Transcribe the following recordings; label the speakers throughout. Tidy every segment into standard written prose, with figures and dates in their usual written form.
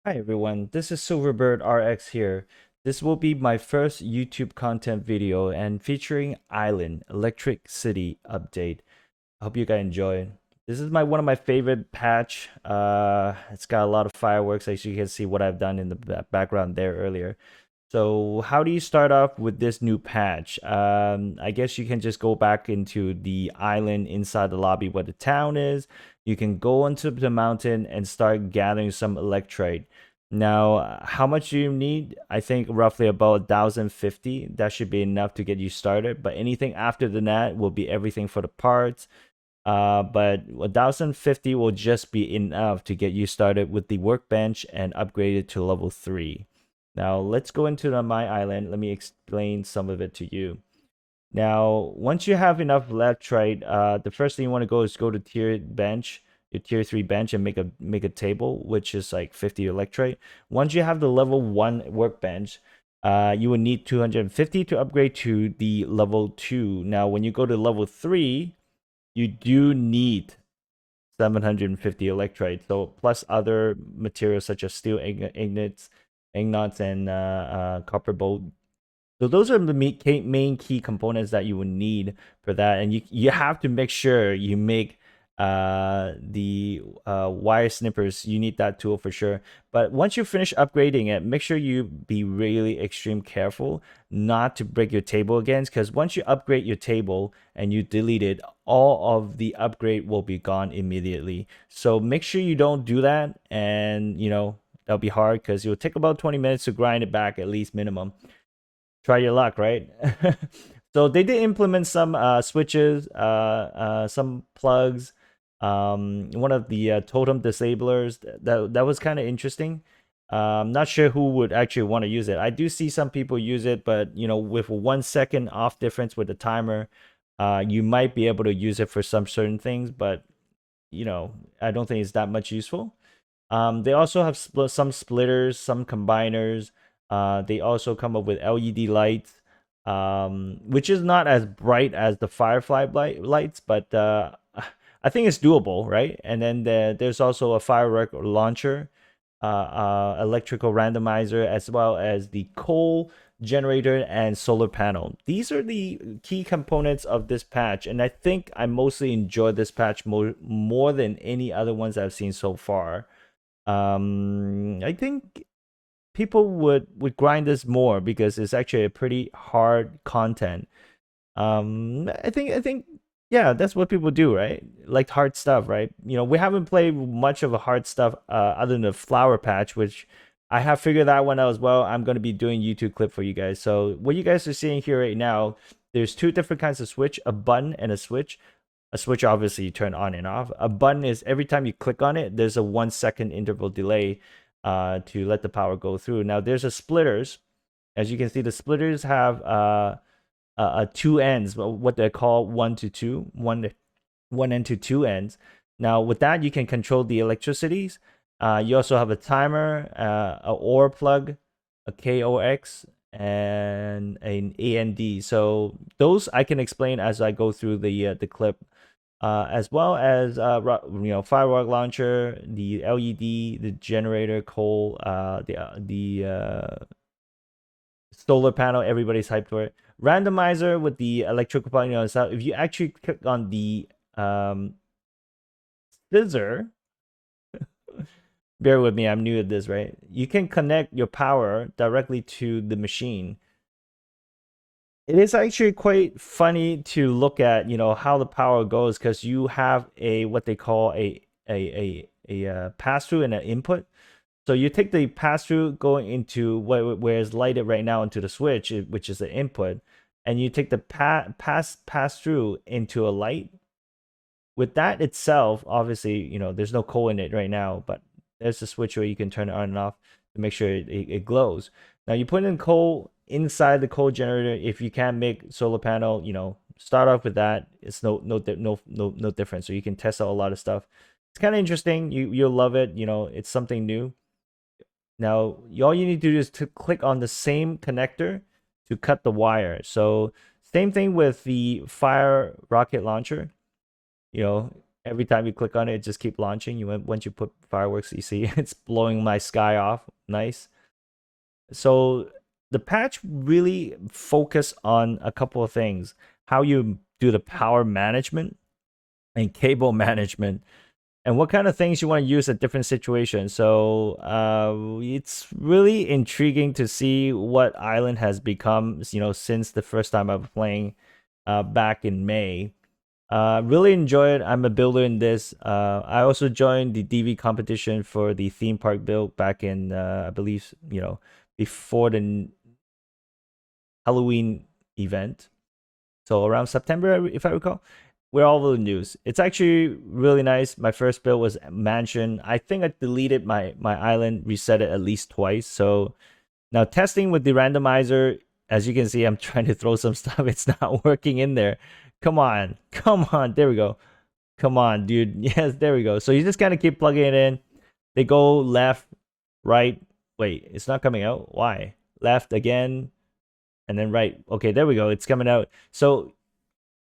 Speaker 1: Hi everyone, this is Silverbird RX here. This will be my first YouTube content video and featuring Island Electric City update. I hope you guys enjoy. This is one of my favorite patch. It's got a lot of fireworks, as you can see what I've done in the background there earlier. So how do you start off with this new patch? I guess you can just go back into the island inside the lobby where the town is. You can go onto the mountain and start gathering some electrite. Now, how much do you need? I think roughly about 1,050. That should be enough to get you started. But anything after that will be everything for the parts. But 1,050 will just be enough to get you started with the workbench and upgrade it to level 3. Now, let's go into my island. Let me explain some of it to you. Now, once you have enough electrite, the first thing you want to go is go to your tier 3 bench, and make a table, which is like 50 electrite. Once you have the level 1 workbench, you will need 250 to upgrade to the level 2. Now, when you go to level 3, you do need 750 electrite. So plus other materials such as steel ingots, and copper bolt. So those are the main key components that you will need for that, and you have to make sure you make the wire snippers. You need that tool for sure. But once you finish upgrading it, make sure you be really extreme careful not to break your table again, because once you upgrade your table and you delete it, all of the upgrade will be gone immediately. So make sure you don't do that, and that'll be hard because it will take about 20 minutes to grind it back at least minimum. Try your luck, right? So they did implement some switches, some plugs, one of the totem disablers. That was kind of interesting. Not sure who would actually want to use it. I do see some people use it, but with 1 second off difference with the timer, you might be able to use it for some certain things, but I don't think it's that much useful. They also have some splitters, some combiners. They also come up with LED lights, which is not as bright as the Firefly lights, but I think it's doable, right? And then there's also a firework launcher, electrical randomizer, as well as the coal generator and solar panel. These are the key components of this patch, and I think I mostly enjoy this patch more than any other ones I've seen so far. I think people would grind this more because it's actually a pretty hard content. I think yeah, that's what people do, right? Like hard stuff, right? We haven't played much of a hard stuff other than the flower patch, which I have figured that one out as well. I'm going to be doing YouTube clip for you guys. So what you guys are seeing here right now, there's two different kinds of switch, a button and a switch. A switch obviously you turn on and off. A button is every time you click on it, there's a 1 second interval delay to let the power go through. Now there's a splitters. As you can see, the splitters have two ends, what they call one to two, one end to two ends. Now with that, you can control the electricities. You also have a timer, a OR plug, a KOX, and an AND. So those I can explain as I go through the clip. As well as firework launcher, the LED, the generator, coal, the solar panel. Everybody's hyped for it. Randomizer with the electrical panel. So if you actually click on the scissor, bear with me, I'm new at this, right? You can connect your power directly to the machine. It is actually quite funny to look at, how the power goes, because you have a what they call a pass through and an input. So you take the pass through going into where is lighted right now into the switch, which is the input, and you take the pass through into a light. With that itself, obviously, there's no coal in it right now, but there's a switch where you can turn it on and off to make sure it glows. Now you put in coal inside the coal generator. If you can't make solar panel, start off with that. It's no different. So you can test out a lot of stuff. It's kind of interesting. You'll love it. It's something new. Now all you need to do is to click on the same connector to cut the wire. So same thing with the fire rocket launcher. Every time you click on it, it just keep launching. Once you put fireworks, you see it's blowing my sky off. Nice. So the patch really focus on a couple of things: how you do the power management and cable management, and what kind of things you want to use at different situations. So it's really intriguing to see what Island has become, since the first time I was playing back in May. Really enjoy it. I'm a builder in this. I also joined the DV competition for the theme park build back in, I believe, before the Halloween event. So around September, if I recall, we're all over the news. It's actually really nice. My first build was mansion. I think I deleted my island, reset it at least twice. So now testing with the randomizer, as you can see, I'm trying to throw some stuff. It's not working in there. Come on, come on. There we go. Come on, dude. Yes, there we go. So you just kind of keep plugging it in. They go left, right. Wait, it's not coming out. Why? Left again, and then right. Okay, there we go. It's coming out. So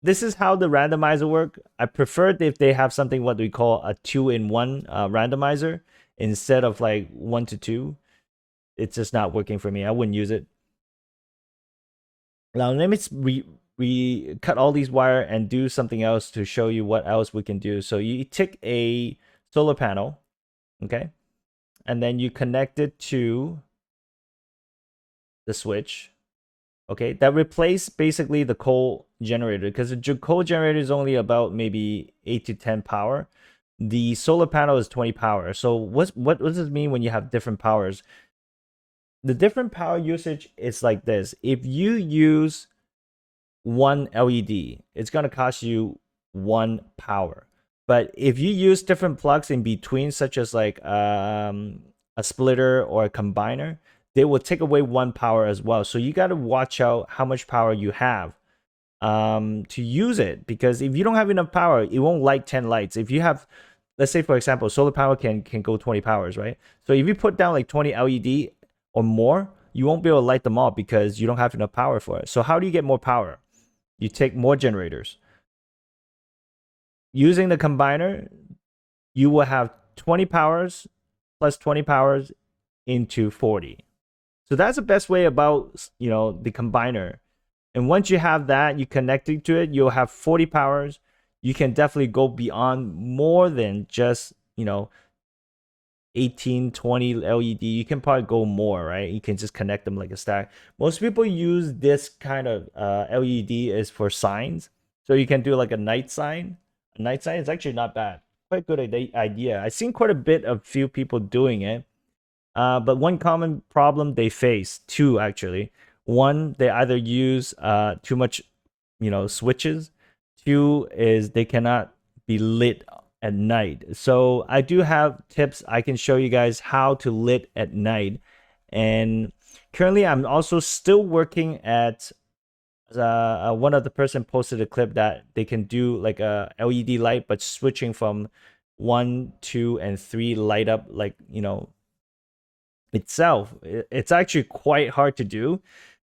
Speaker 1: this is how the randomizer work. I prefer if they have something what we call a 2-in-1 randomizer instead of like 1-to-2. It's just not working for me. I wouldn't use it. Now let me we cut all these wire and do something else to show you what else we can do. So you take a solar panel, okay, and then you connect it to the switch. Okay, that replace basically the coal generator, because the coal generator is only about maybe 8 to 10 power. The solar panel is 20 power. So what does it mean when you have different powers? The different power usage is like this. If you use one LED, it's gonna cost you 1 power. But if you use different plugs in between, such as like a splitter or a combiner, they will take away 1 power as well. So you got to watch out how much power you have to use it, because if you don't have enough power, it won't light 10 lights. If you have, let's say for example, solar power can go 20 powers, right? So if you put down like 20 LED or more, you won't be able to light them all because you don't have enough power for it. So how do you get more power? You take more generators. Using the combiner, you will have 20 powers plus 20 powers into 40. So that's the best way about, the combiner. And once you have that, you connect it to it, you'll have 40 powers. You can definitely go beyond more than just, 18, 20 LED. You can probably go more, right? You can just connect them like a stack. Most people use this kind of LED is for signs. So you can do like a night sign. A night sign is actually not bad. Quite good idea. I've seen quite a bit of few people doing it. But one common problem they face, two actually. One, they either use too much, switches. Two is they cannot be lit at night. So I do have tips I can show you guys how to lit at night. And currently, I'm also still working at. One of the person posted a clip that they can do like a LED light, but switching from 1, 2, and 3 light up, like itself. It's actually quite hard to do,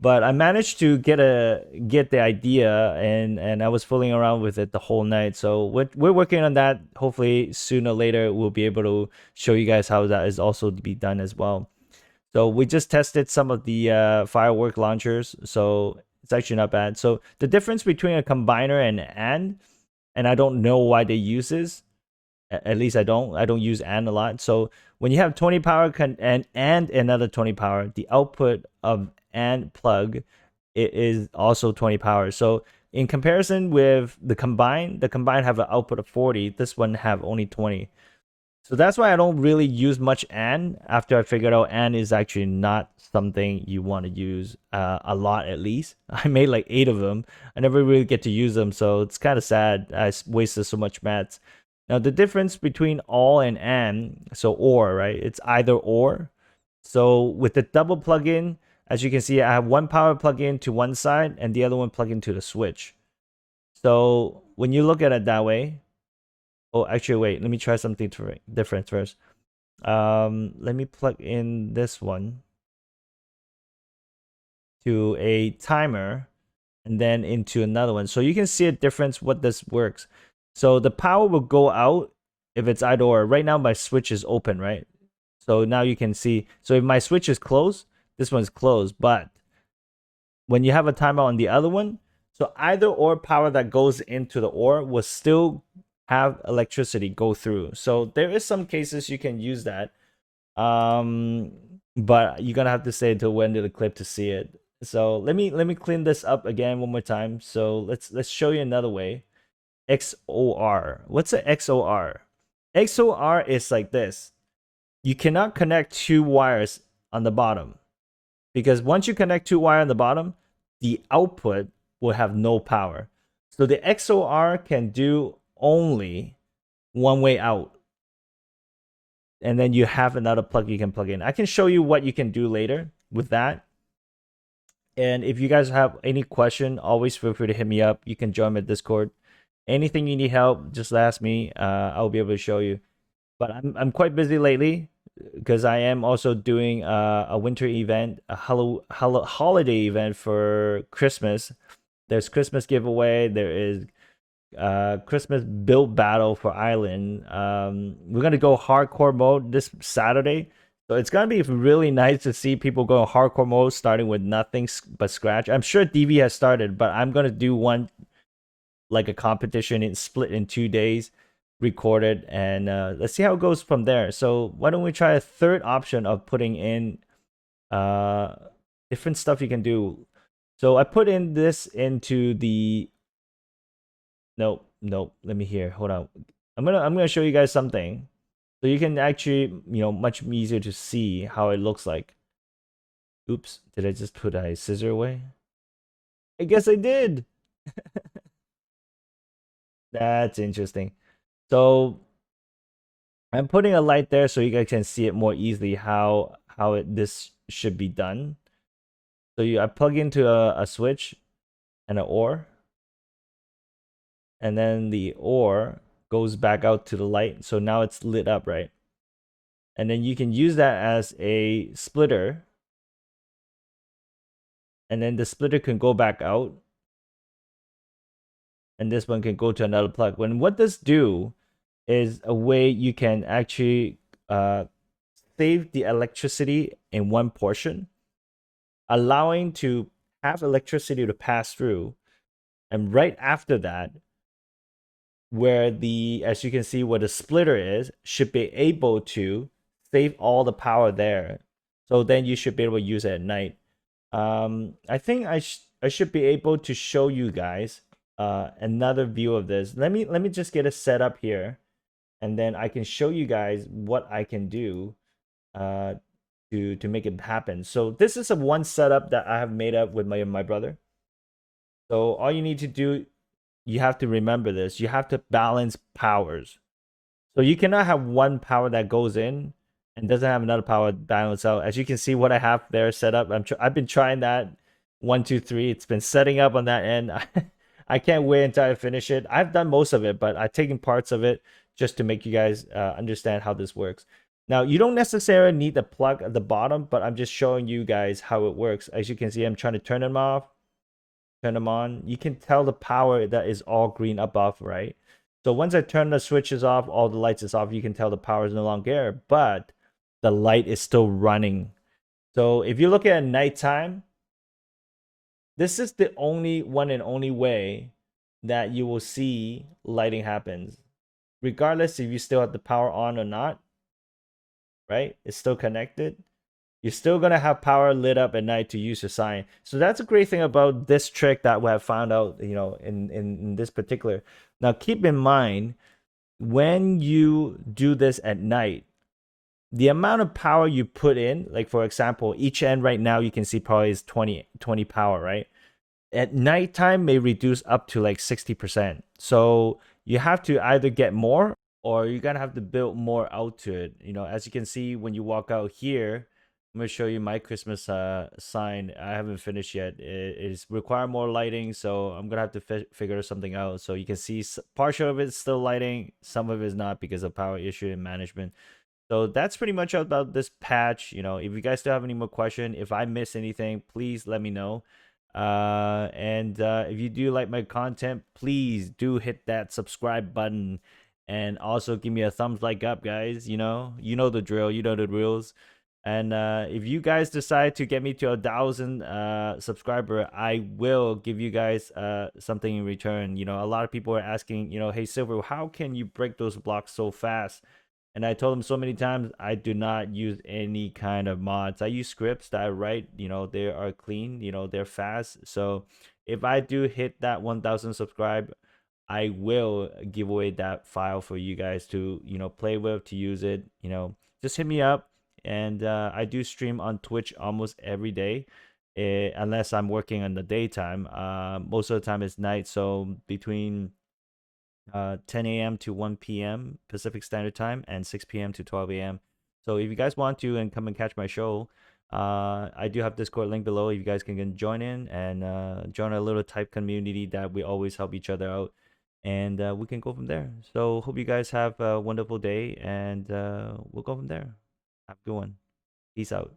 Speaker 1: but I managed to get the idea, and I was fooling around with it the whole night. So we're working on that. Hopefully sooner or later we'll be able to show you guys how that is also to be done as well. So we just tested some of the firework launchers, so it's actually not bad. So the difference between a combiner and I don't know why they use this. At least I don't use and a lot. So when you have 20 power and another 20 power, the output of and plug, it is also 20 power. So in comparison with the combine have an output of 40. This one have only 20. So that's why I don't really use much and after I figured out and is actually not something you want to use a lot, at least. I made like 8 of them. I never really get to use them, so it's kind of sad. I wasted so much mats. Now the difference between all and, so or, right? It's either or. So with the double plug-in, as you can see, I have one power plug-in to one side and the other one plug into the switch. So when you look at it that way, oh, actually, wait, let me try something different first. Let me plug in this one to a timer and then into another one. So you can see a difference what this works. So the power will go out if it's either or. Right now my switch is open, right? So now you can see. So if my switch is closed, this one's closed. But when you have a timeout on the other one, so either or power that goes into the or will still have electricity go through. So there is some cases you can use that. Um, but you're gonna have to stay until the end of the clip to see it. So let me clean this up again one more time. So let's show you another way. XOR. What's a XOR? XOR is like this. You cannot connect two wires on the bottom because once you connect two wires on the bottom, the output will have no power. So the XOR can do only one way out. And then you have another plug you can plug in. I can show you what you can do later with that. And if you guys have any question, always feel free to hit me up. You can join my Discord. Anything you need help, just ask me. I'll be able to show you. But I'm quite busy lately because I am also doing a winter event, a holiday event for Christmas. There's Christmas giveaway. There is Christmas build battle for Island. We're gonna go hardcore mode this Saturday. So it's gonna be really nice to see people go hardcore mode starting with nothing but scratch. I'm sure DV has started, but I'm gonna do one like a competition in split in 2 days, recorded, and let's see how it goes from there. So why don't we try a third option of putting in uh different stuff you can do. So I put in this into the nope. Let me hear. Hold on. I'm gonna show you guys something. So you can actually, much easier to see how it looks like. Oops, did I just put a scissor away? I guess I did. That's interesting. So I'm putting a light there so you guys can see it more easily how this should be done. So I plug into a switch and an OR, and then the OR goes back out to the light. So now it's lit up, right? And then you can use that as a splitter, and then the splitter can go back out, and this one can go to another plug. What this do is a way you can actually save the electricity in one portion, allowing to have electricity to pass through, and right after that, where as you can see where the splitter is, should be able to save all the power there. So then you should be able to use it at night. I think I should be able to show you guys another view of this. Let me just get it set up here, and then I can show you guys what I can do to make it happen. So this is a one setup that I have made up with my brother. So all you need to do, you have to remember this. You have to balance powers. So you cannot have one power that goes in and doesn't have another power balance out. As you can see, what I have there set up, I've been trying that 1, 2, 3. It's been setting up on that end. I can't wait until I finish it. I've done most of it, but I've taken parts of it just to make you guys understand how this works. Now, you don't necessarily need the plug at the bottom, but I'm just showing you guys how it works. As you can see, I'm trying to turn them off, turn them on. You can tell the power that is all green above, right? So once I turn the switches off, all the lights is off, you can tell the power is no longer there, but the light is still running. So if you look at nighttime, this is the only one and only way that you will see lighting happens. Regardless if you still have the power on or not, right? It's still connected. You're still gonna have power lit up at night to use your sign. So that's a great thing about this trick that we have found out, in this particular. Now keep in mind, when you do this at night, the amount of power you put in, like for example, each end right now you can see probably is 20 power, right? At nighttime may reduce up to like 60%. So you have to either get more or you're gonna have to build more out to it. As you can see when you walk out here, I'm gonna show you my Christmas sign. I haven't finished yet. It is require more lighting, so I'm gonna have to figure something out. So you can see partial of it's still lighting, some of it is not because of power issue and management. So that's pretty much about this patch. If you guys still have any more question, if I miss anything, please let me know. And if you do like my content, please do hit that subscribe button, and also give me a thumbs like up, guys. You know the drill. You know the rules. And if you guys decide to get me to 1,000 subscriber, I will give you guys something in return. A lot of people are asking, hey Silver, how can you break those blocks so fast? And I told them so many times, I do not use any kind of mods. I use scripts that I write. They are clean. They're fast. So if I do hit that 1,000 subscribe, I will give away that file for you guys to play with, to use it. Just hit me up. And I do stream on Twitch almost every day, unless I'm working in the daytime. Most of the time it's night, so between 10 a.m. to 1 p.m. Pacific Standard Time and 6 p.m. to 12 a.m. So if you guys want to and come and catch my show, I do have Discord link below. You guys can join in and join our little type community that we always help each other out, and we can go from there. So hope you guys have a wonderful day, and we'll go from there. Have a good one. Peace out.